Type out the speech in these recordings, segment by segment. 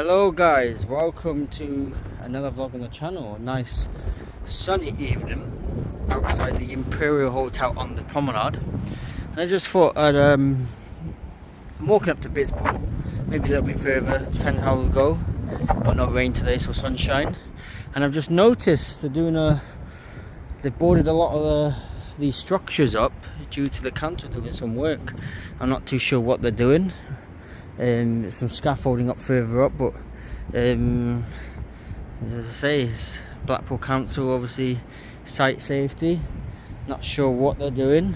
Hello guys, welcome to another vlog on the channel. A nice sunny evening outside the Imperial Hotel on the promenade. And I just thought I'm walking up to Blackpool, maybe a little bit further, depending how it'll go. Got no rain today, so sunshine. And I've just noticed they boarded a lot of these structures up due to the council doing some work. I'm not too sure what they're doing. Some scaffolding up further up, but as I say, it's Blackpool Council, obviously site safety. Not sure what they're doing.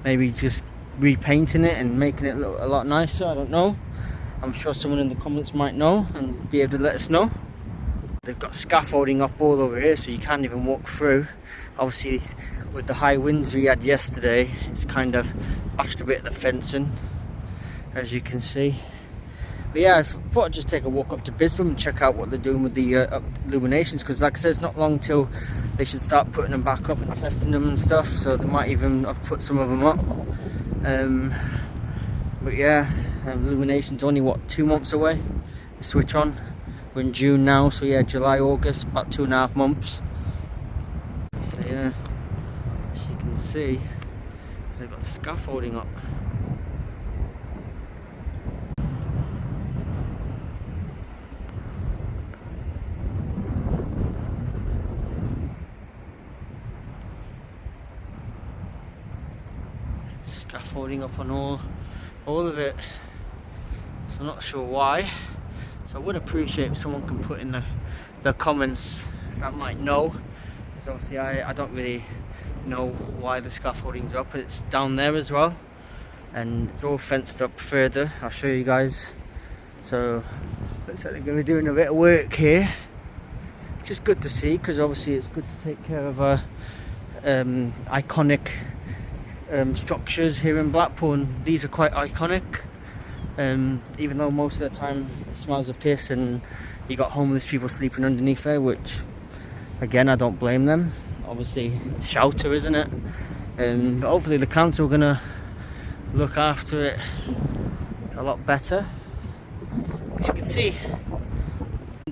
Maybe just repainting it and making it look a lot nicer. I don't know. I'm sure someone in the comments might know and be able to let us know. They've got scaffolding up all over here, so you can't even walk through. Obviously, with the high winds we had yesterday, it's kind of bashed a bit of the fencing, as you can see. But yeah, I thought I'd just take a walk up to Blackpool and check out what they're doing with the illuminations, because like I said, it's not long till they should start putting them back up and testing them and stuff, so they might even have put some of them up. But yeah, illumination's only what, 2 months away to switch on. We're in June now, so yeah, July, August, about 2.5 months. So yeah, as you can see, they've got the scaffolding up. Scaffolding up on all of it, so I'm not sure why. So I would appreciate if someone can put in the comments that might know, because obviously I don't really know why the scaffolding's up. It's down there as well, and it's all fenced up further. I'll show you guys. So looks like they're going to be doing a bit of work here, which is good to see, because obviously it's good to take care of iconic structures here in Blackpool, and these are quite iconic. Even though most of the time it smells of piss and you got homeless people sleeping underneath there, which again, I don't blame them. Obviously it's shelter, isn't it? But hopefully the council are gonna look after it a lot better. As you can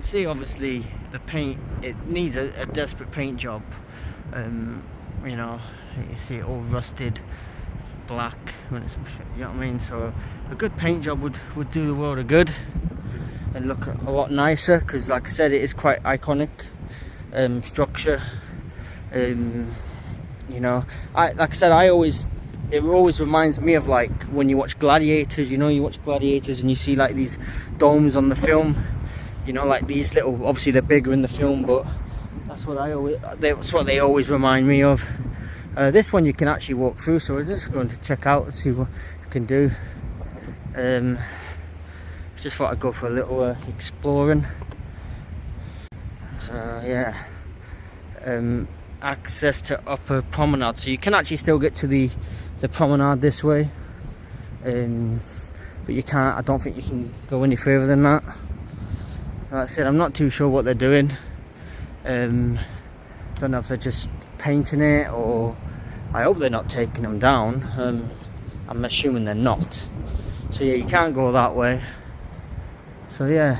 see obviously the paint, it needs a desperate paint job. You know, you see it all rusted black when it's, you know what I mean? So a good paint job would do the world of good and look a lot nicer, because like I said, it is quite iconic structure. You know, like I said, it always reminds me of like when you watch Gladiators. You know, you watch Gladiators and you see like these domes on the film, you know, like these little, obviously they're bigger in the film, but that's what they always remind me of. This one you can actually walk through, so we're just going to check out and see what you can do. Just thought I'd go for a little exploring. So yeah, access to upper promenade, so you can actually still get to the promenade this way, but you can't, I don't think you can go any further than that. Like I said, I'm not too sure what they're doing. Don't know if they're just painting it, or I hope they're not taking them down. I'm assuming they're not. So yeah, you can't go that way. So yeah,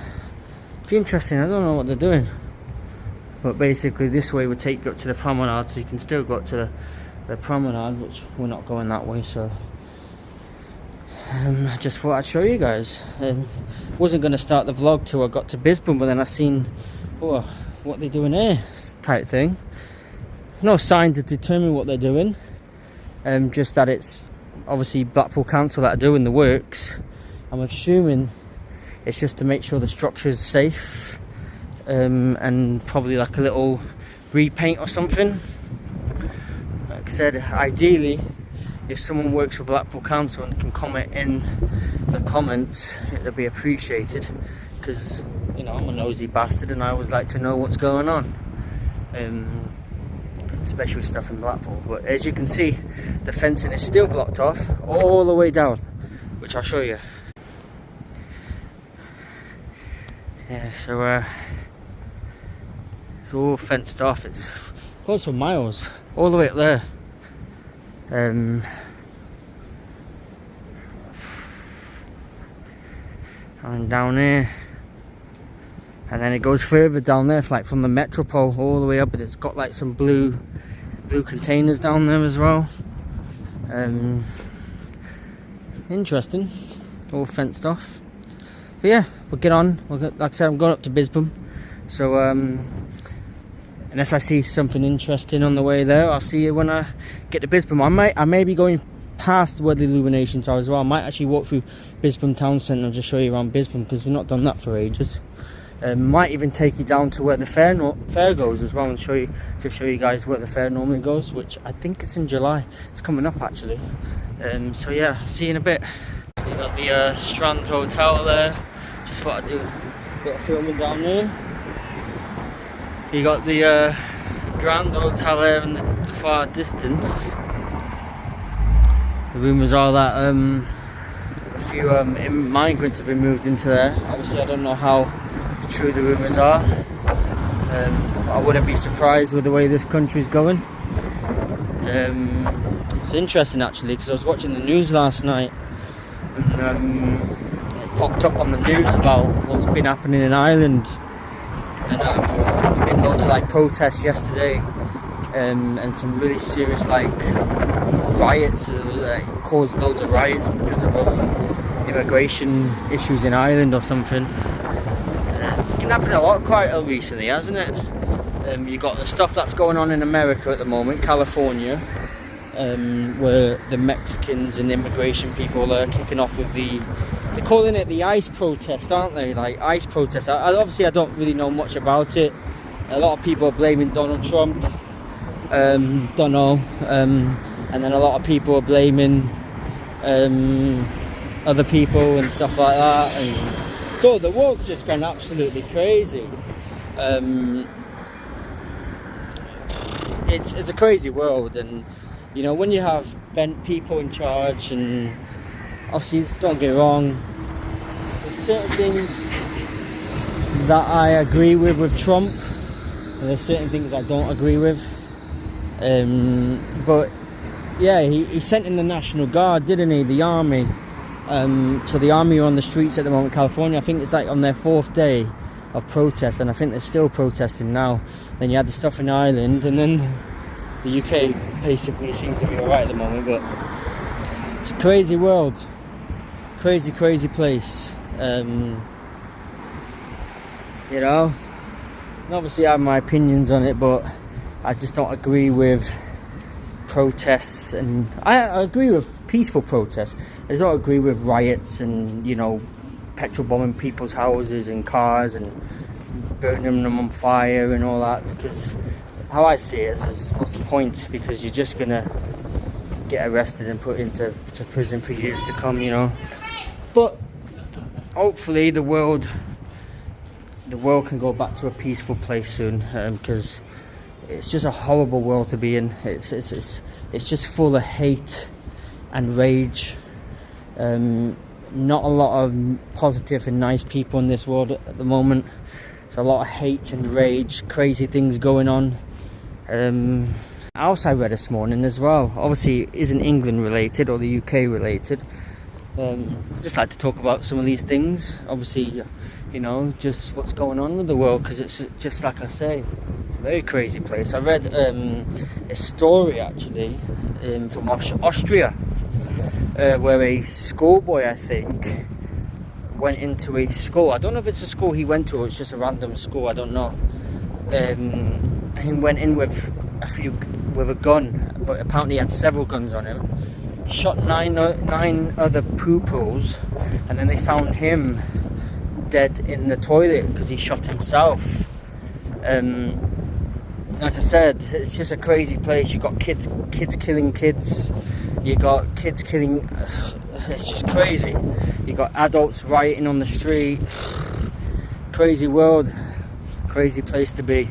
it'd be interesting. I don't know what they're doing, but basically this way would take you up to the promenade, so you can still go up to the promenade, which we're not going that way. So I just thought I'd show you guys. Wasn't going to start the vlog till I got to Blackpool, but then I seen, oh, what they're doing here type thing. There's no sign to determine what they're doing, just that it's obviously Blackpool Council that are doing the works. I'm assuming it's just to make sure the structure is safe, and probably like a little repaint or something. Like I said, ideally if someone works for Blackpool Council and can comment in the comments, it would be appreciated, because you know, I'm a nosy bastard and I always like to know what's going on, especially stuff in Blackpool. But as you can see, the fencing is still blocked off all the way down, which I'll show you. Yeah, so it's all fenced off. It's close for miles, all the way up there. And down here and then it goes further down there, like from the Metropole all the way up, and it's got like some blue containers down there as well. Interesting, all fenced off. But yeah, we'll get on. Like I said, I'm going up to Bisbam, so unless I see something interesting on the way there, I'll see you when I get to Bisbam. I may be going past World Illumination Tower as well. I might actually walk through Bisbam Town Centre and just show you around Bisbam, because we've not done that for ages. Might even take you down to where the fair goes as well, and show you guys where the fair normally goes, which I think it's in July. It's coming up actually. So yeah, see you in a bit. You got the Strand Hotel there. Just thought I'd do a bit of filming down there. You got the Grand Hotel there in the far distance. The rumours are that a few migrants have been moved into there. Obviously I don't know how true the rumours are. I wouldn't be surprised with the way this country's going. It's interesting actually, because I was watching the news last night, and it popped up on the news about what's been happening in Ireland, and there've been loads of like protests yesterday, and some really serious like riots, caused loads of riots because of immigration issues in Ireland or something. It's been happening a lot quite recently, hasn't it? You've got the stuff that's going on in America at the moment, California, where the Mexicans and immigration people are kicking off with they're calling it the ICE protest, aren't they? Like ICE protest. Obviously I don't really know much about it. A lot of people are blaming Donald Trump. Don't know. And then a lot of people are blaming other people and stuff like that. And so the world's just gone absolutely crazy. It's a crazy world, and you know, when you have bent people in charge, and obviously don't get me wrong, there's certain things that I agree with Trump, and there's certain things I don't agree with. But yeah, he sent in the National Guard, didn't he? The army. So the army are on the streets at the moment in California. I think it's like on their 4th day of protest, and I think they're still protesting now. Then you had the stuff in Ireland, and then the UK basically seems to be alright at the moment. But it's a crazy world, crazy place. You know, and obviously I have my opinions on it, but I just don't agree with protests, and I agree with peaceful protests. I just don't agree with riots and, you know, petrol bombing people's houses and cars and burning them on fire and all that, because how I see it is, what's the point? Because you're just gonna get arrested and put into prison for years to come, you know. But hopefully the world can go back to a peaceful place soon, because it's just a horrible world to be in. It's just full of hate and rage. Not a lot of positive and nice people in this world at the moment. There's a lot of hate and rage, crazy things going on. Else I read this morning as well, obviously it isn't England related or the UK related. Just like to talk about some of these things, obviously, you know, just what's going on with the world, because it's just like I say, it's a very crazy place. I read a story actually from Austria, where a schoolboy, I think, went into a school. I don't know if it's a school he went to or it's just a random school, I don't know. He went in with a gun, but apparently he had several guns on him. Shot nine other pupils, and then they found him dead in the toilet because he shot himself. Like I said, it's just a crazy place. You got kids killing kids. You got kids killing. It's just crazy. You got adults rioting on the street. Crazy world, crazy place to be.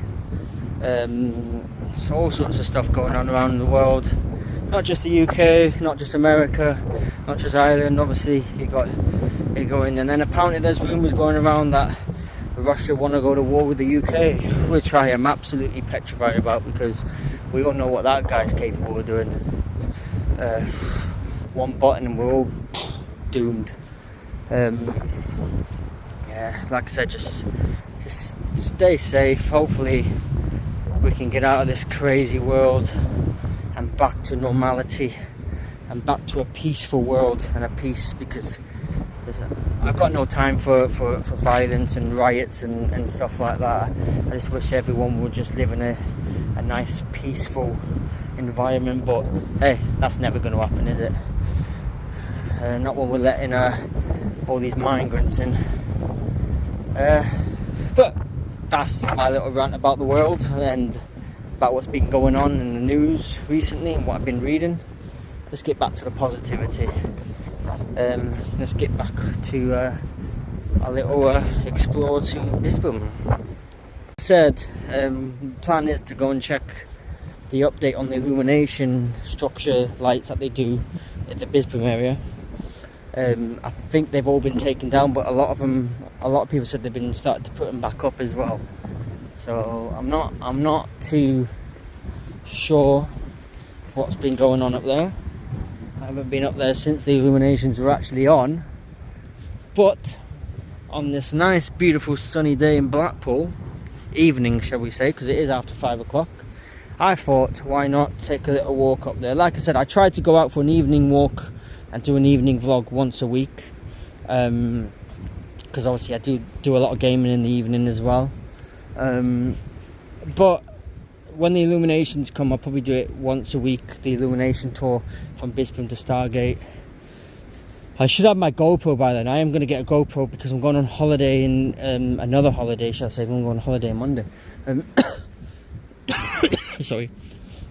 So all sorts of stuff going on around the world. Not just the UK, not just America, not just Ireland. Obviously, you got it going. And then apparently there's rumours going around that Russia want to go to war with the UK, which I am absolutely petrified about, because we all know what that guy's capable of doing. One button and we're all doomed. Yeah, like I said, just just stay safe. Hopefully we can get out of this crazy world and back to normality and back to a peaceful world and a peace, because I've got no time for violence and riots and stuff like that. I just wish everyone would just live in a nice peaceful environment, but hey, that's never going to happen, is it? Not when we're letting all these migrants in. But that's my little rant about the world and about what's been going on in the news recently and what I've been reading. Let's get back to the positivity. Let's get back to a little explore to Bispham. Said, plan is to go and check the update on the illumination structure lights that they do at the Bispham area. I think they've all been taken down, but a lot of people said they've been starting to put them back up as well. So I'm not too sure what's been going on up there. I haven't been up there since the illuminations were actually on. But on this nice, beautiful, sunny day in Blackpool, evening shall we say, because it is after 5 o'clock, I thought, why not take a little walk up there? Like I said, I tried to go out for an evening walk and do an evening vlog once a week, because obviously I do a lot of gaming in the evening as well. But when the illuminations come, I'll probably do it once a week, the illumination tour from Bispham to Stargate. I should have my GoPro by then. I am going to get a GoPro because I'm going on holiday in another holiday, shall I say. I'm going on holiday on Monday. Sorry.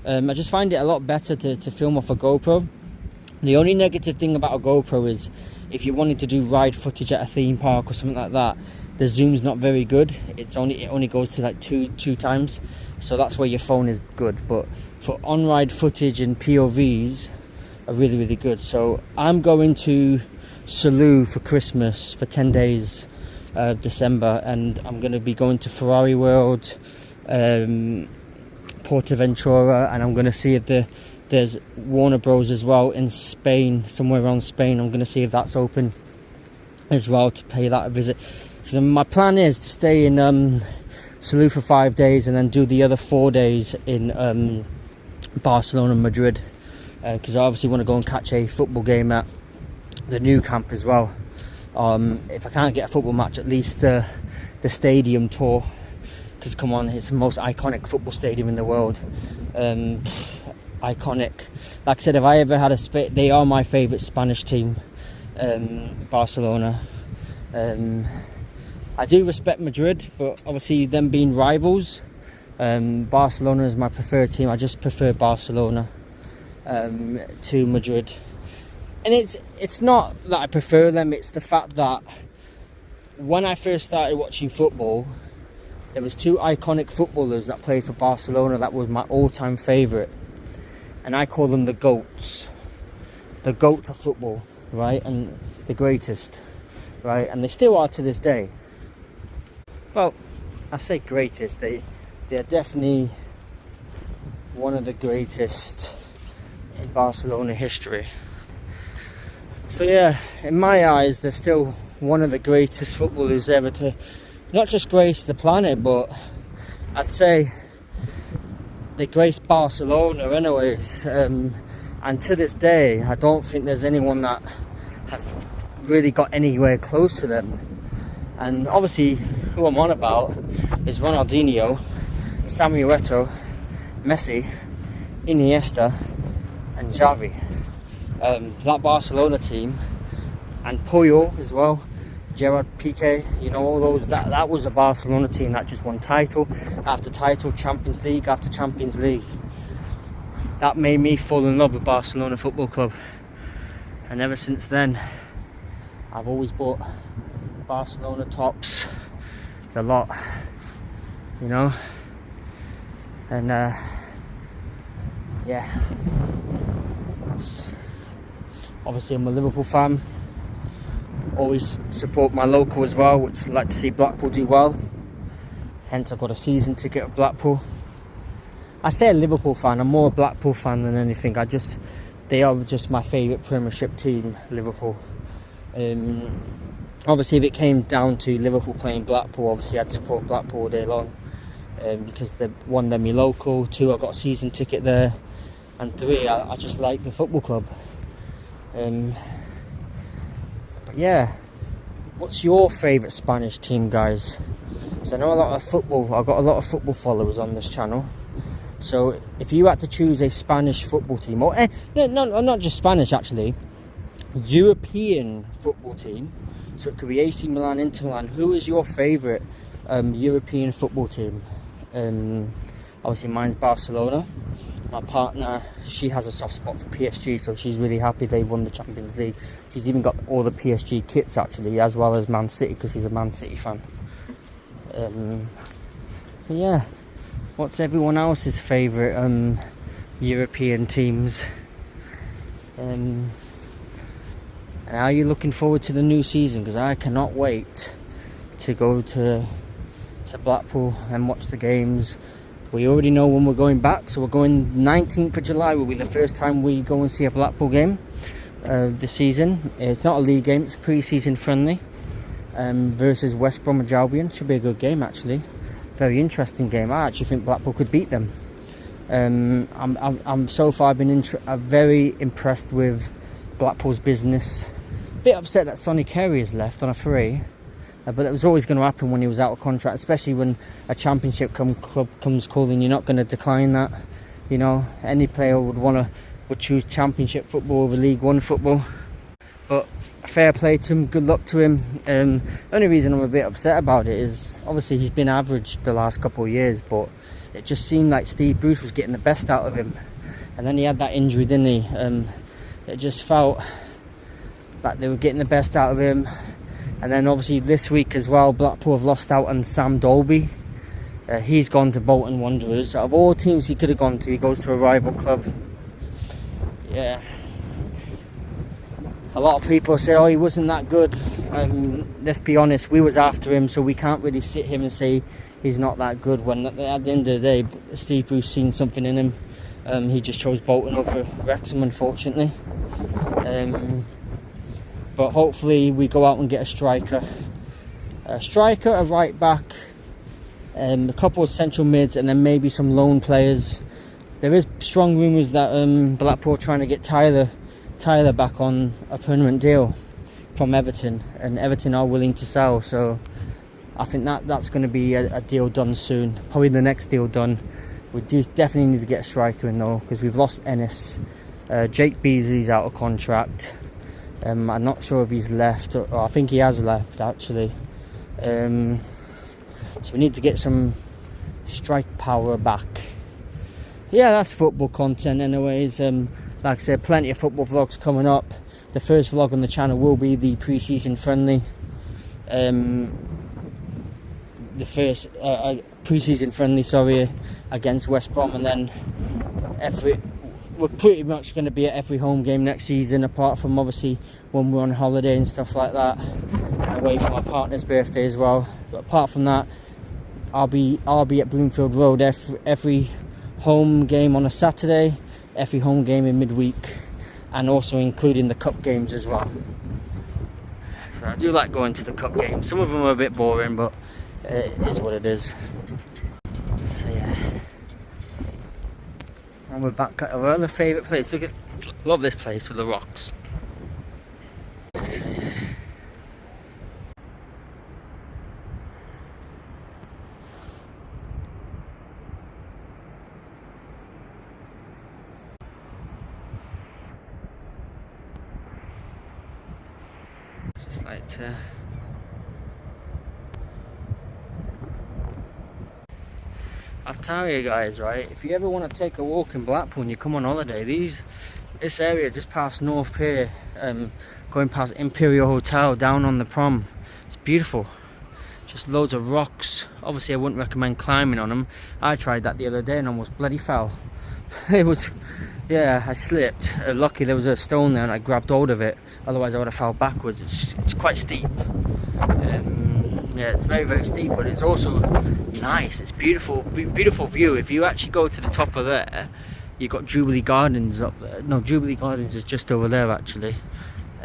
I just find it a lot better to film off a GoPro. The only negative thing about a GoPro is if you wanted to do ride footage at a theme park or something like that, the zoom's not very good. It only goes to like two times, so that's where your phone is good. But for on-ride footage and POVs are really, really good. So I'm going to Salou for Christmas for 10 days, December, and I'm going to be going to Ferrari World, Portaventura, and I'm going to see if there's Warner Bros as well in Spain, somewhere around Spain. I'm going to see if that's open as well, to pay that a visit. Because my plan is to stay in Salou for 5 days and then do the other 4 days in Barcelona and Madrid. Because I obviously want to go and catch a football game at the new camp as well. If I can't get a football match, at least the stadium tour. Because come on, it's the most iconic football stadium in the world. Iconic. Like I said, if I ever had they are my favourite Spanish team, Barcelona. I do respect Madrid, but obviously them being rivals, Barcelona is my preferred team. I just prefer Barcelona to Madrid. And it's not that I prefer them, it's the fact that when I first started watching football, there was 2 iconic footballers that played for Barcelona that was my all-time favourite. And I call them the GOATs. The GOAT of football, right? And the greatest, right? And they still are to this day. Well, I say greatest, they're definitely one of the greatest in Barcelona history. So yeah, in my eyes, they're still one of the greatest footballers ever to not just grace the planet, but I'd say they graced Barcelona anyways. And to this day, I don't think there's anyone that have really got anywhere close to them. And obviously, who I'm on about is Ronaldinho, Samuel Eto'o, Messi, Iniesta, and Xavi. That Barcelona team, and Puyol as well, Gerard Piqué, you know, all those. That was a Barcelona team that just won title after title, Champions League after Champions League. That made me fall in love with Barcelona Football Club, and ever since then, I've always bought Barcelona tops, the lot, you know. And yeah, obviously I'm a Liverpool fan. Always support my local as well, which I like to see Blackpool do well. Hence I got a season ticket at Blackpool. I say a Liverpool fan, I'm more a Blackpool fan than anything. They are just my favourite Premiership team, Liverpool. Obviously, if it came down to Liverpool playing Blackpool, obviously I'd support Blackpool all day long, because one, they're my local, two, I got a season ticket there, and three, I just like the football club. But yeah, what's your favourite Spanish team, guys? Because I know a lot of football, I've got a lot of football followers on this channel. So if you had to choose a Spanish football team, or no, not just Spanish actually, European football team, so it could be AC Milan, Inter Milan, who is your favourite European football team? Obviously mine's Barcelona. My partner, she has a soft spot for PSG, so she's really happy they won the Champions League. She's even got all the PSG kits actually, as well as Man City, because she's a Man City fan. But yeah, what's everyone else's favourite European teams? And are you looking forward to the new season? Because I cannot wait to go to Blackpool and watch the games. We already know when we're going back, so we're going 19th of July will be the first time we go and see a Blackpool game this season. It's not a league game, it's a pre-season friendly, versus West Bromwich Albion. Should be a good game actually, very interesting game. I actually think Blackpool could beat them. I'm so far been very impressed with Blackpool's business. Bit upset that Sonny Carey has left on a free. But it was always going to happen when he was out of contract, especially when a championship club comes calling. You're not going to decline that. You know, any player would choose championship football over League One football. But fair play to him, good luck to him. The only reason I'm a bit upset about it is obviously he's been average the last couple of years, but it just seemed like Steve Bruce was getting the best out of him. And then he had that injury, didn't he? It just felt like they were getting the best out of him. And then obviously this week as well, Blackpool have lost out on Sam Dolby. He's gone to Bolton Wanderers. Out of all teams he could have gone to, he goes to a rival club. Yeah. A lot of people say, oh, he wasn't that good. Let's be honest, we was after him, so we can't really sit him and say he's not that good, when at the end of the day, Steve Bruce seen something in him. He just chose Bolton over Wrexham, unfortunately. But hopefully we go out and get a striker, a right back, a couple of central mids, and then maybe some loan players. There is strong rumours that Blackpool are trying to get Tyler back on a permanent deal from Everton, and Everton are willing to sell. So I think that's going to be a deal done soon. Probably the next deal done. We do definitely need to get a striker in though, because we've lost Ennis. Jake Beasley's out of contract. I'm not sure if he's left, or I think he has left actually. So we need to get some strike power back. Yeah, that's football content anyways. Like I said, plenty of football vlogs coming up. The first vlog on the channel will be the pre-season friendly. The first pre-season friendly, sorry, against West Brom, and then we're pretty much going to be at every home game next season, apart from obviously when we're on holiday and stuff like that, away from my partner's birthday as well. But apart from that, I'll be at Bloomfield Road every home game on a Saturday, every home game in midweek, and also including the cup games as well. So I do like going to the cup games. Some of them are a bit boring, but it is what it is. So yeah. And we're back at our other favourite place. Love this place with the rocks. Just like to I'll tell you guys, right, if you ever want to take a walk in Blackpool and you come on holiday, this area just past North Pier, going past Imperial Hotel down on the prom, it's beautiful. Just loads of rocks. Obviously I wouldn't recommend climbing on them. I tried that the other day and almost bloody fell. It was, yeah, I slipped. Lucky there was a stone there and I grabbed hold of it, otherwise I would have fell backwards. It's quite steep. Yeah, it's very, very steep, but it's also nice. It's beautiful view. If you actually go to the top of there, you've got Jubilee Gardens up there. No, Jubilee Gardens is just over there actually.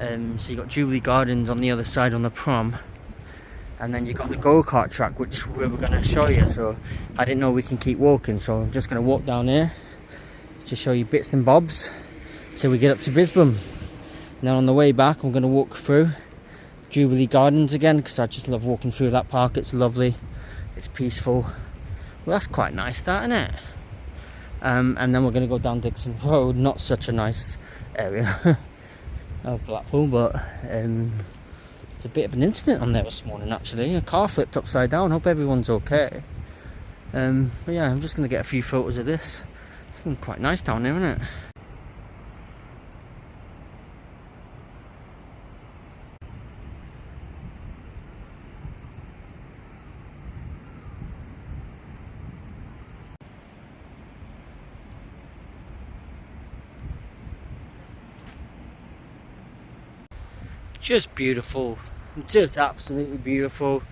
So you got Jubilee Gardens on the other side on the prom, and then you got the go-kart track, which we were going to show you. So I didn't know we can keep walking, so I'm just going to walk down here to show you bits and bobs till we get up to Brisbane. Now on the way back, I'm going to walk through Jubilee Gardens again, because I just love walking through that park. It's lovely, it's peaceful. Well, that's quite nice, that, isn't it? And then we're going to go down Dixon Road. Not such a nice area of Blackpool, but it's a bit of an incident on there this morning, actually. A car flipped upside down. Hope everyone's okay. But yeah, I'm just going to get a few photos of this. It's quite nice down there, isn't it? Just beautiful, just absolutely beautiful.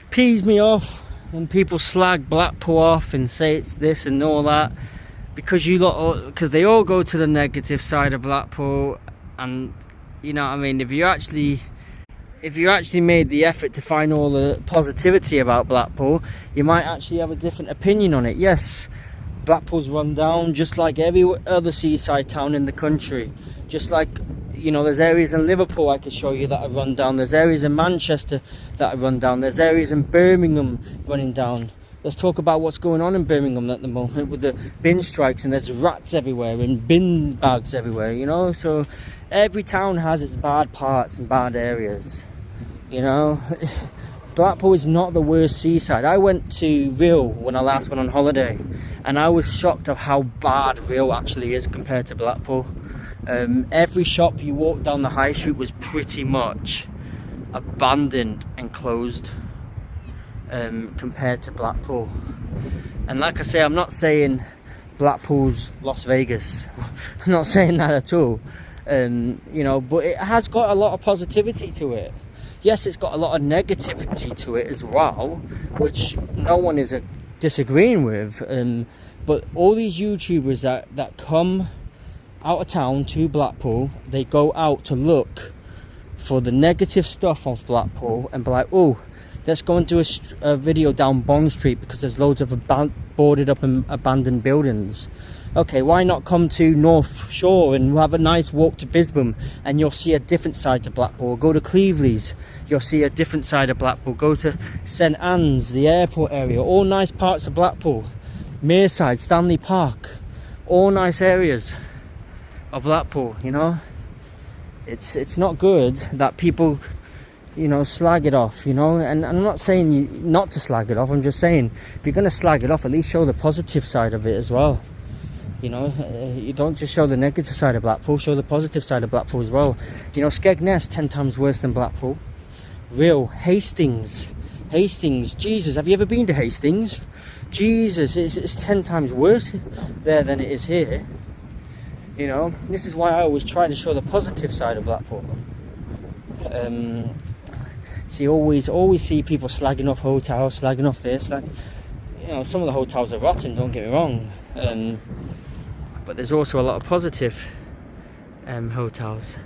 Pees me off when people slag Blackpool off and say it's this and all that, because because they all go to the negative side of Blackpool. And you know what I mean, if you actually made the effort to find all the positivity about Blackpool, you might actually have a different opinion on it. Yes, Blackpool's run down just like every other seaside town in the country. Just like, you know, there's areas in Liverpool I could show you that are run down. There's areas in Manchester that are run down. There's areas in Birmingham running down. Let's talk about what's going on in Birmingham at the moment with the bin strikes, and there's rats everywhere and bin bags everywhere, you know. So every town has its bad parts and bad areas, you know. Blackpool is not the worst seaside. I went to Rhyl when I last went on holiday, and I was shocked of how bad Rhyl actually is compared to Blackpool. Every shop you walk down the high street was pretty much abandoned and closed, compared to Blackpool. And like I say, I'm not saying Blackpool's Las Vegas. I'm not saying that at all. You know, but it has got a lot of positivity to it. Yes, it's got a lot of negativity to it as well, which no one is disagreeing with. But all these YouTubers that come out of town to Blackpool, they go out to look for the negative stuff of Blackpool and be like, oh, let's go and do a video down Bond Street because there's loads of boarded up and abandoned buildings. Okay, why not come to North Shore and have a nice walk to Brisbane, and you'll see a different side to Blackpool. Go to Cleveley's, you'll see a different side of Blackpool. Go to St Anne's, the airport area, all nice parts of Blackpool. Mearside, Stanley Park, all nice areas of Blackpool, you know. It's not good that people, you know, slag it off, you know. And I'm not saying you not to slag it off. I'm just saying, if you're going to slag it off, at least show the positive side of it as well. You know, you don't just show the negative side of Blackpool, show the positive side of Blackpool as well. You know, Skegness 10 times worse than Blackpool. Rhyl, Hastings, Jesus, have you ever been to Hastings? Jesus, it's 10 times worse there than it is here. You know, this is why I always try to show the positive side of Blackpool. See, always see people slagging off hotels, slagging off this. Like, you know, some of the hotels are rotten, don't get me wrong. But there's also a lot of positive hotels.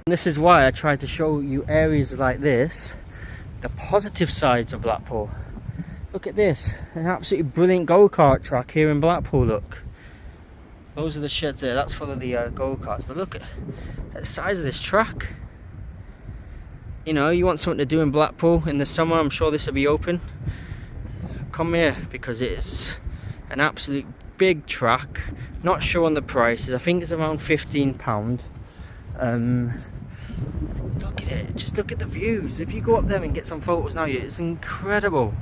This is why I try to show you areas like this, the positive sides of Blackpool. Look at this, an absolutely brilliant go-kart track here in Blackpool, look. Those are the sheds there, that's full of the go-karts, but look at the size of this track. You know, you want something to do in Blackpool in the summer, I'm sure this will be open. Come here, because it's an absolute big track. Not sure on the prices, I think it's around £15. Look at it, just look at the views. If you go up there and get some photos now, it's incredible.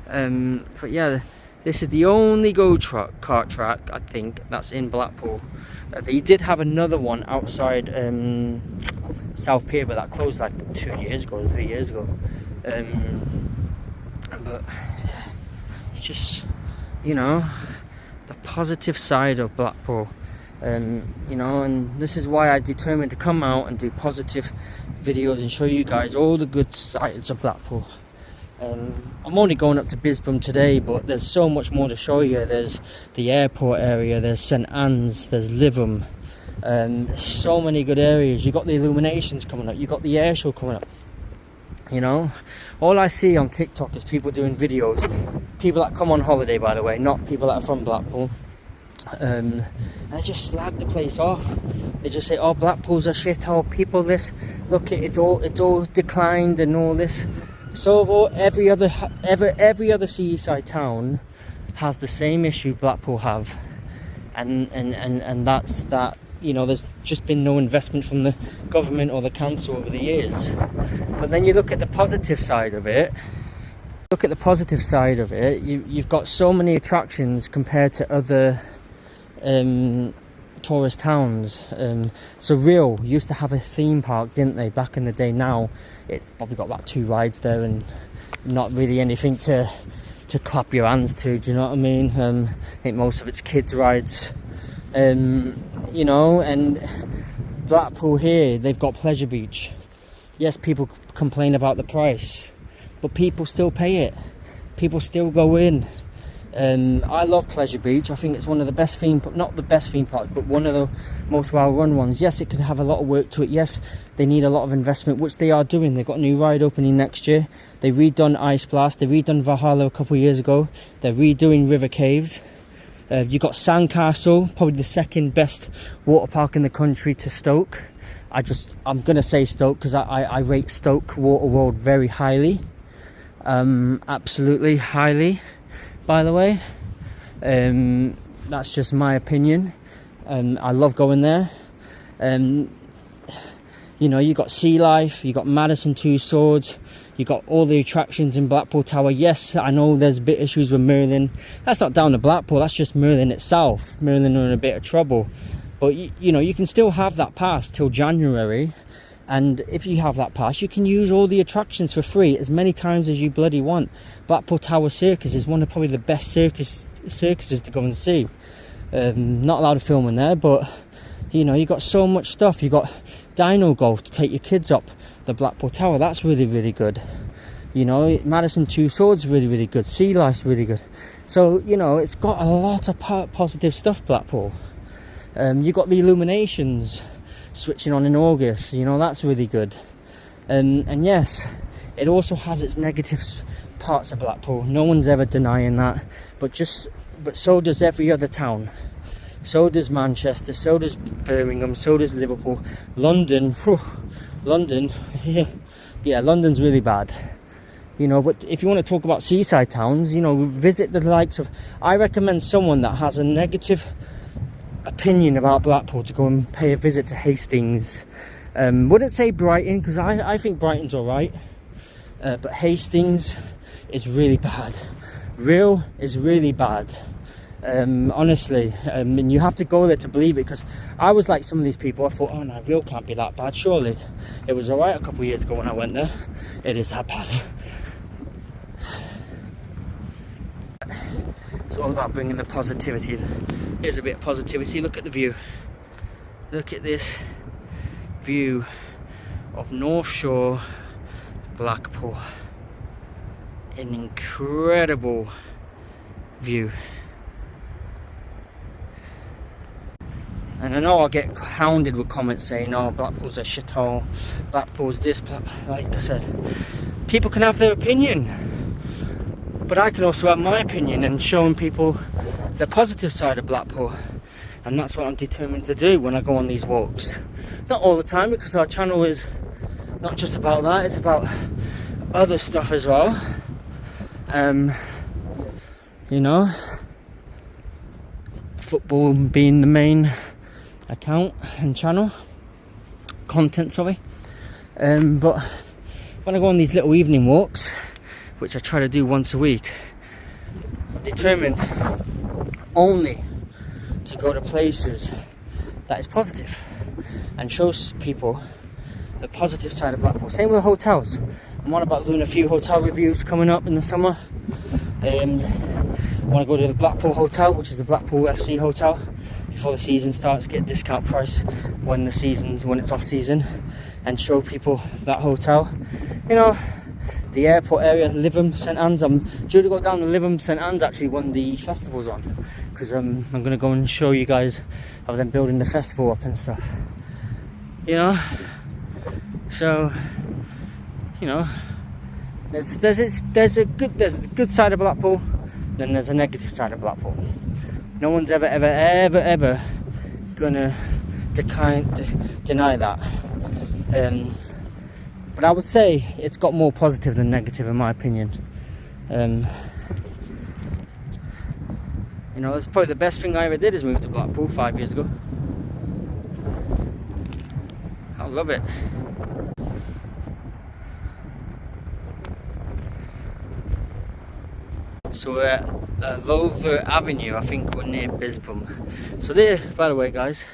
But yeah, this is the only kart track, I think, that's in Blackpool. They did have another one outside South Pier, but that closed like 3 years ago. But it's just, you know, the positive side of Blackpool. You know, and this is why I determined to come out and do positive videos and show you guys all the good sides of Blackpool. I'm only going up to Bisbam today, but there's so much more to show you. There's the airport area, there's St Anne's, there's Lytham. So many good areas. You got the illuminations coming up, you got the air show coming up. You know, all I see on TikTok is people doing videos, people that come on holiday, by the way, not people that are from Blackpool. They just slag the place off. They just say, oh, Blackpool's a shithole, people this, look, it's all declined and all this. So every other seaside town has the same issue Blackpool have, and that's that. You know, there's just been no investment from the government or the council over the years. But then you look at the positive side of it. You've got so many attractions compared to other tourist towns. So Rio used to have a theme park, didn't they, back in the day? Now it's probably got about 2 rides there and not really anything to clap your hands to, do you know what I mean? I think most of it's kids rides. You know, and Blackpool here, they've got Pleasure Beach. Yes, people complain about the price, but people still pay it. People still go in. I love Pleasure Beach. I think it's one of the best not the best theme parks, but one of the most well-run ones. Yes, it could have a lot of work to it. Yes, they need a lot of investment, which they are doing. They've got a new ride opening next year. They redone Ice Blast. They redone Valhalla a couple of years ago. They're redoing River Caves. You've got Sandcastle, probably the second best water park in the country to Stoke. I'm going to say Stoke because I rate Stoke Water World very highly. Absolutely highly, by the way. That's just my opinion. I love going there. You know, you got Sea Life, you got Madison Two Swords, you got all the attractions in Blackpool Tower. Yes, I know there's a bit issues with Merlin. That's not down to Blackpool, that's just Merlin itself. Merlin are in a bit of trouble. But you know, you can still have that pass till January. And if you have that pass, you can use all the attractions for free as many times as you bloody want. Blackpool Tower Circus is one of probably the best circuses to go and see. Not allowed to film in there, but you know, you got so much stuff. You got Dino Golf to take your kids up the Blackpool Tower. That's really, really good. You know, Madison Two Swords really, really good. Sea Life's really good. So you know, it's got a lot of positive stuff, Blackpool. You got the illuminations switching on in August. You know, that's really good. And yes, it also has its negative parts of Blackpool. No one's ever denying that. But so does every other town. So does Manchester, so does Birmingham, so does Liverpool. London, yeah, London's really bad. You know, but if you want to talk about seaside towns, you know, visit the likes of... I recommend someone that has a negative opinion about Blackpool to go and pay a visit to Hastings. Wouldn't say Brighton, because I think Brighton's alright. But Hastings is really bad. Rio is really bad. Honestly, and you have to go there to believe it, because I was like some of these people. I thought, oh no, Rio can't be that bad, surely. It was alright a couple of years ago when I went there. It is that bad. It's all about bringing the positivity. Here's a bit of positivity. Look at the view. Look at this view of North Shore, Blackpool. An incredible view. And I know I'll get hounded with comments saying, oh, Blackpool's a shithole, Blackpool's this, like I said. People can have their opinion, but I can also have my opinion and showing people the positive side of Blackpool. And that's what I'm determined to do when I go on these walks. Not all the time, because our channel is not just about that, it's about other stuff as well. You know, football being the main account and channel content, sorry. But when I go on these little evening walks, which I try to do once a week, I'm determined only to go to places that is positive and shows people the positive side of Blackpool. Same with the hotels. I'm on about doing a few hotel reviews coming up in the summer. I want to go to the Blackpool Hotel, which is the Blackpool FC Hotel, before the season starts, get a discount price when it's off season, and show people that hotel. You know, the airport area, Lytham, St Anne's. I'm due to go down to Lytham. St Anne's actually when the festival's on, because I'm going to go and show you guys of them building the festival up and stuff. You know, so you know, there's a good side of Blackpool, then there's a negative side of Blackpool. No one's ever gonna deny that. But I would say it's got more positive than negative in my opinion. You know, it's probably the best thing I ever did is move to Blackpool 5 years ago. I love it. So we're at Lover Avenue, I think we're near Bisbum. So there, by the way guys,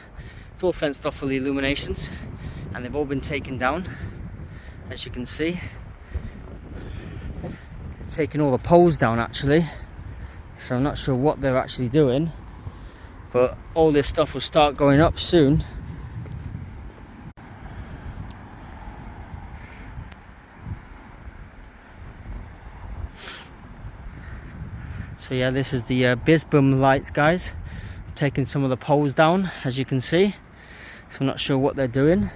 it's all fenced off for the illuminations and they've all been taken down, as you can see. They're taking all the poles down actually, so I'm not sure what they're actually doing, but all this stuff will start going up soon. So yeah, this is the Bisbum lights guys, taking some of the poles down, as you can see. So I'm not sure what they're doing.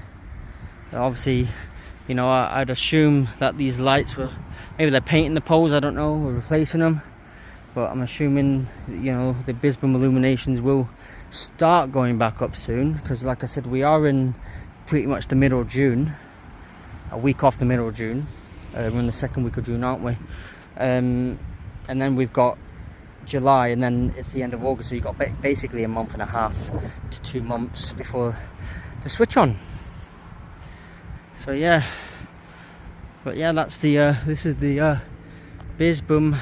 Obviously, you know, I'd assume that these lights were, maybe they're painting the poles, I don't know, or replacing them. But I'm assuming, you know, the Bisbum illuminations will start going back up soon, because like I said, we are in pretty much the middle of June, a week off the middle of June. We're in the second week of June, aren't we? And then we've got July, and then it's the end of August, so you've got basically a month and a half to 2 months before the switch on. So yeah, but yeah, that's the this is the Bisbum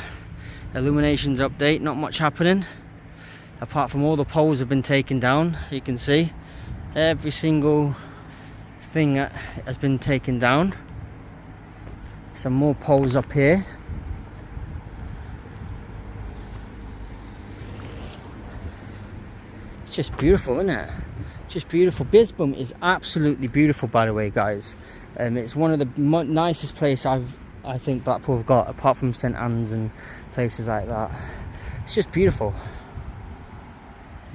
illuminations update. Not much happening apart from all the poles have been taken down. You can see every single thing that has been taken down. Some more poles up here. Just beautiful, isn't it? Just beautiful. Bisbum is absolutely beautiful, by the way guys. It's one of the nicest places I think Blackpool have got, apart from St Anne's and places like that. It's just beautiful.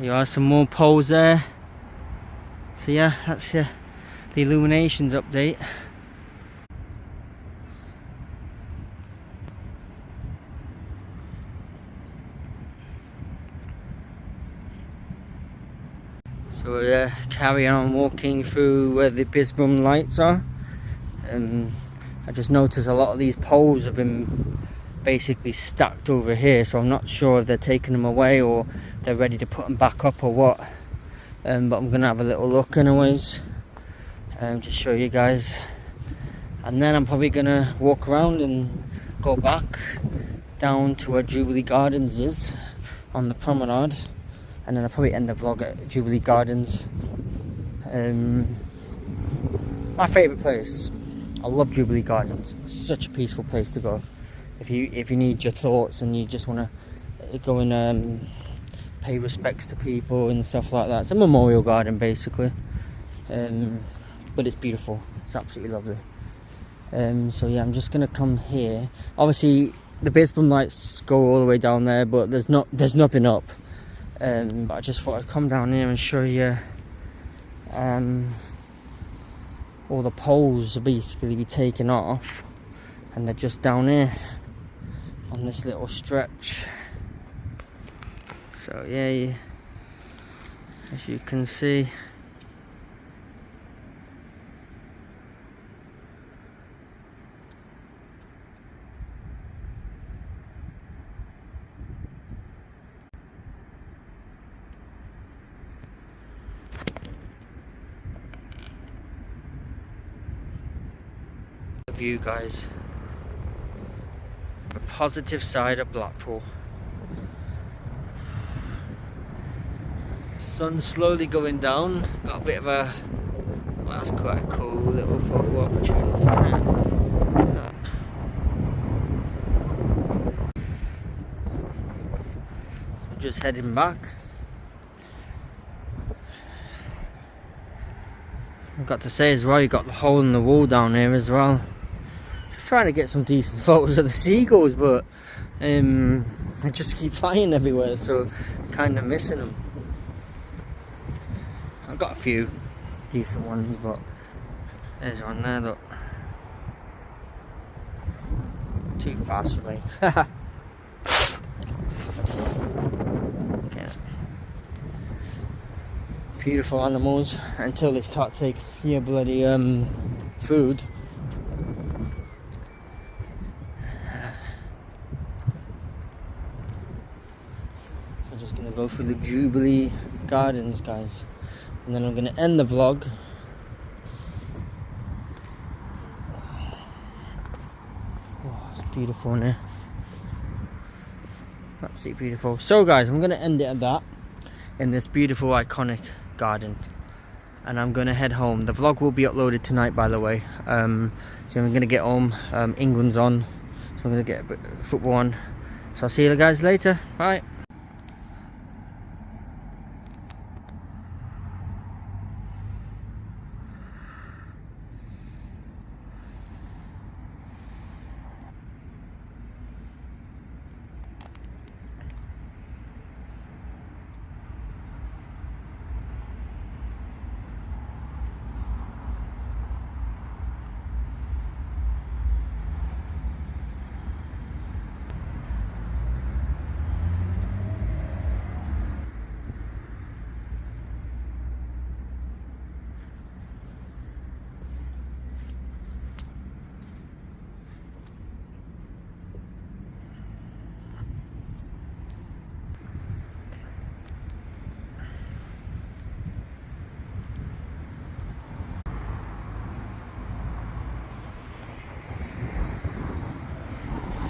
There are some more poles there. So yeah, that's the illuminations update. So we're carrying on walking through where the Bisbum lights are. I just noticed a lot of these poles have been basically stacked over here, so I'm not sure if they're taking them away or they're ready to put them back up or what. But I'm gonna have a little look anyways, just show you guys, and then I'm probably gonna walk around and go back down to where Jubilee Gardens is on the promenade. And then I'll probably end the vlog at Jubilee Gardens. My favourite place. I love Jubilee Gardens. Such a peaceful place to go. If you need your thoughts and you just want to go and pay respects to people and stuff like that. It's a memorial garden basically. But it's beautiful. It's absolutely lovely. So yeah, I'm just gonna come here. Obviously the Bisbum lights go all the way down there, but there's nothing up. But I just thought I'd come down here and show you all the poles will basically be taken off, and they're just down here on this little stretch. So yeah, as you can see, view guys, the positive side of Blackpool. Sun's slowly going down. Got a bit of a, well, that's quite a cool little photo opportunity. Look at that. So just heading back. I've got to say as well, you got the hole in the wall down here as well. just trying to get some decent photos of the seagulls, but I just keep flying everywhere, so kind of missing them. I've got a few decent ones, but there's one there, look. Too fast for me. Okay. Beautiful animals until they start taking your bloody food. So I'm just gonna go through the Jubilee Gardens, guys, and then I'm gonna end the vlog. Oh, it's beautiful in here. Absolutely beautiful. So guys, I'm gonna end it at that, in this beautiful iconic garden, and I'm gonna head home. The vlog will be uploaded tonight, by the way. So I'm gonna get home. England's on, so I'm gonna get a bit of football on. So I'll see you guys later. Bye.